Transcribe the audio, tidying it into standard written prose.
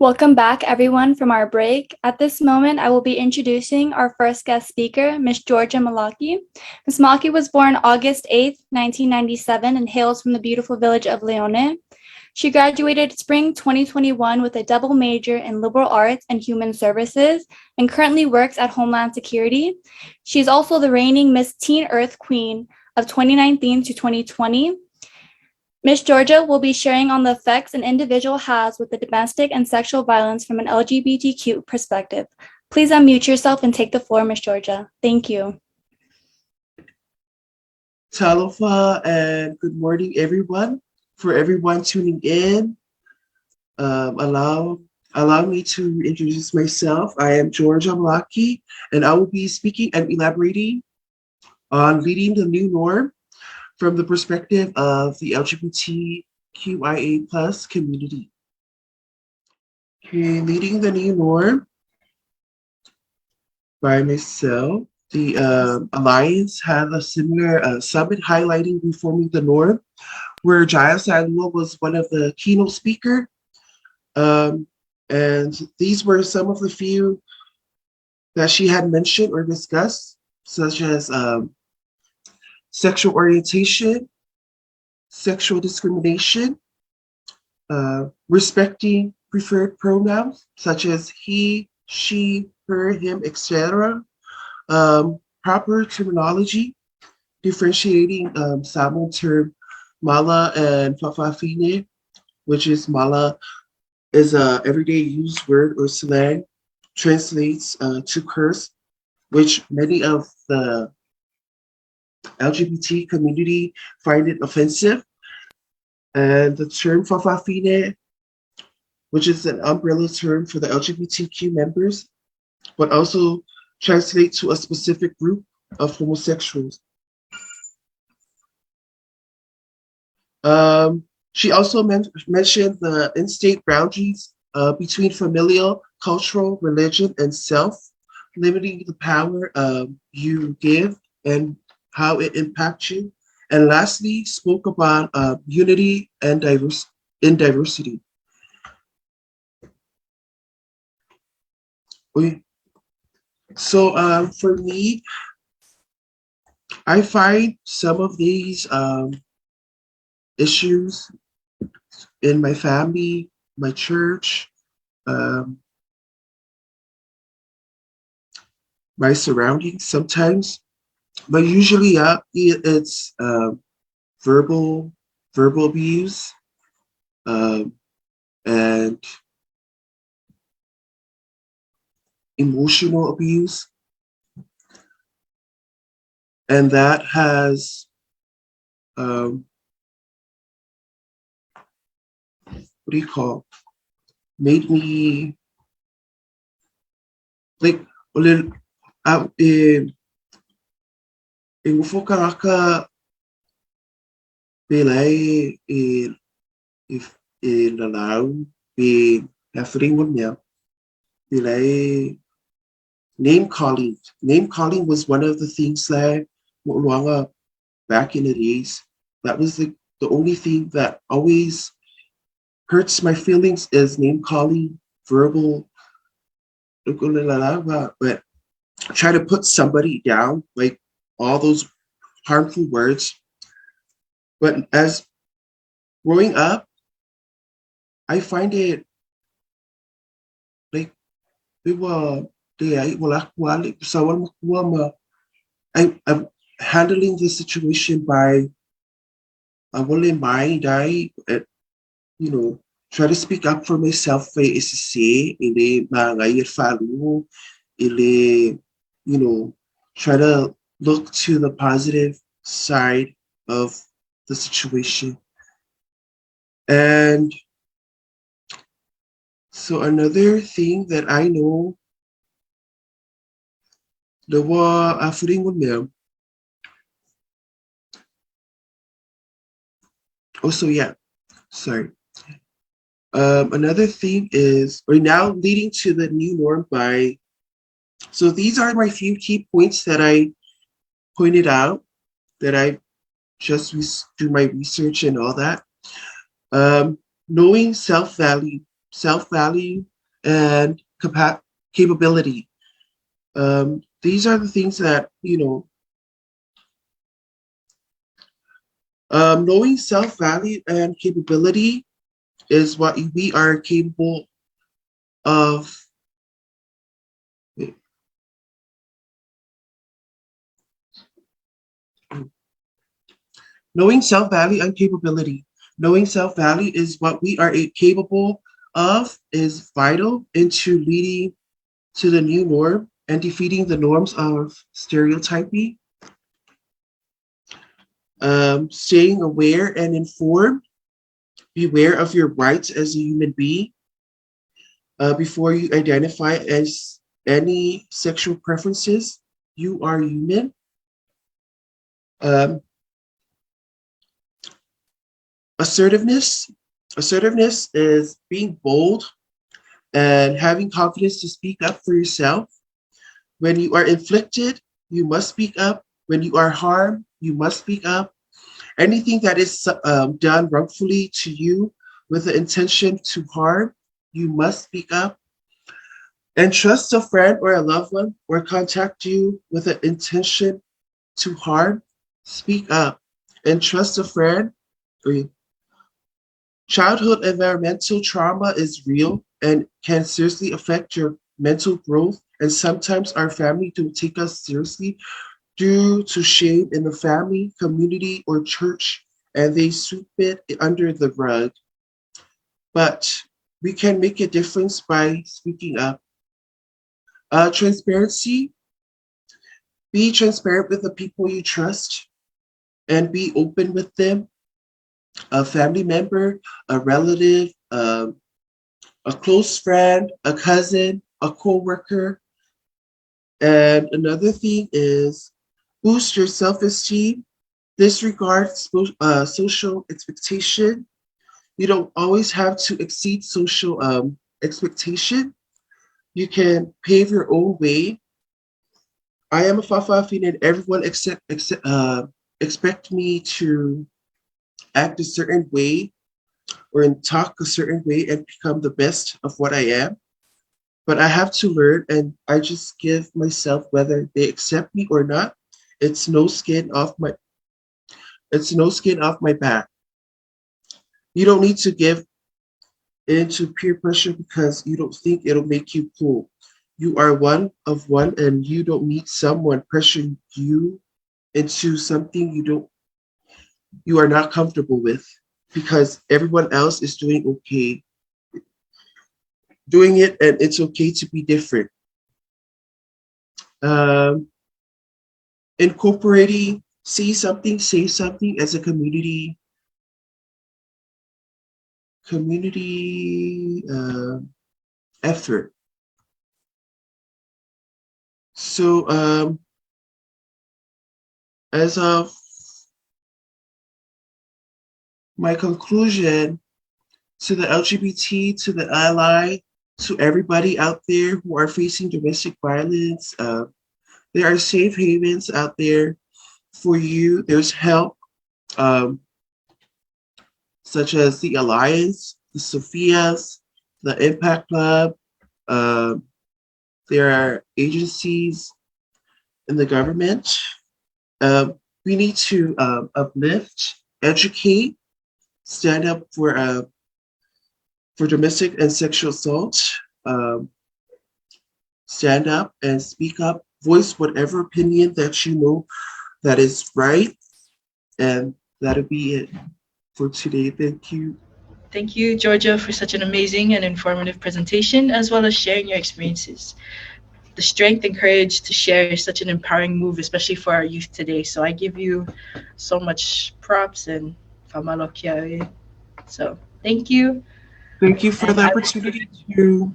Welcome back, everyone, from our break. At this moment, I will be introducing our first guest speaker, Ms. Georgia Malaki. Ms. Malaki was born August 8th, 1997, and hails from the beautiful village of Leone. She graduated spring 2021 with a double major in liberal arts and human services and currently works at Homeland Security. She is also the reigning Miss Teen Earth Queen of 2019 to 2020. Ms. Georgia will be sharing on the effects an individual has with the domestic and sexual violence from an LGBTQ perspective. Please unmute yourself and take the floor, Ms. Georgia. Thank you. Talofa, and good morning, everyone. For everyone tuning in, allow me to introduce myself. I am Georgia Malaki, and I will be speaking and elaborating on leading the new norm from the perspective of the LGBTQIA plus community. Okay, leading the new norm by myself. The Alliance had a similar summit highlighting reforming the norm, where Giles Salua was one of the keynote speakers. And these were some of the few that she had mentioned or discussed, such as sexual orientation, sexual discrimination, respecting preferred pronouns, such as he, she, her, him, etc., proper terminology, differentiating Samoan term mala and fa'afafine, which is mala is a everyday used word or slang, translates to curse, which many of the LGBT community find it offensive. And the term fa'afafine, which is an umbrella term for the LGBTQ members, but also translates to a specific group of homosexuals. She also mentioned the in-state boundaries between familial, cultural, religion, and self, limiting the power you give and how it impacts you. And lastly, spoke about unity and diversity. So for me, I find some of these issues in my family, my church, my surroundings sometimes, but usually it's verbal abuse and emotional abuse, and that has made me like Ingufukaraka Belay if in allow be Efring niya Belay name calling. Name calling was one of the things that back in the days. That was the only thing that always hurts my feelings is name calling, verbal, but try to put somebody down, like all those harmful words. But as growing up, I find it like I'm handling the situation by I wouldn't mind try to speak up for myself is to say ili mga falu ili try to look to the positive side of the situation. And so another thing that I know the wa afuring mo also yeah sorry. Another thing is, or now leading to the new norm by, so these are my few key points that I pointed out that I just do my research and all that. Knowing self-value and capability. These are the things that, knowing self-value and capability is what we are capable of. Knowing self-value and capability. Knowing self-value is what we are capable of is vital into leading to the new norm and defeating the norms of stereotyping. Staying aware and informed. Beware of your rights as a human being before you identify as any sexual preferences. You are human. Assertiveness. Assertiveness is being bold and having confidence to speak up for yourself. When you are inflicted, you must speak up. When you are harmed, you must speak up. Anything that is done wrongfully to you with the intention to harm, you must speak up. Entrust a friend or a loved one or contact you with an intention to harm, speak up. Entrust a friend. Childhood environmental trauma is real and can seriously affect your mental growth. And sometimes our family don't take us seriously due to shame in the family, community, or church, and they sweep it under the rug. But we can make a difference by speaking up. Transparency. Be transparent with the people you trust and be open with them. A family member, a relative, a close friend, a cousin, a co-worker. And another thing is boost your self-esteem. Disregard social expectation. You don't always have to exceed social expectation. You can pave your own way. I am a Fafafin and everyone expect me to act a certain way or talk a certain way and become the best of what I am. But I have to learn and I just give myself whether they accept me or not. It's no skin off my back. You don't need to give into peer pressure because you don't think it'll make you cool. You are one of one and you don't need someone pressuring you into something you are not comfortable with because everyone else is doing it and it's okay to be different. Incorporating say something as a community effort. So as of my conclusion to the LGBT, to the ally, to everybody out there who are facing domestic violence, there are safe havens out there for you. There's help, such as the Alliance, the Sophias, the Impact Club. There are agencies in the government. We need to uplift, educate, stand up for domestic and sexual assault. Stand up and speak up, voice whatever opinion that you know that is right. And that'll be it for today. Thank you. Thank you, Georgia, for such an amazing and informative presentation, as well as sharing your experiences. The strength and courage to share is such an empowering move, especially for our youth today. So I give you so much props and famalokia. So thank you. Thank you for And the I will opportunity to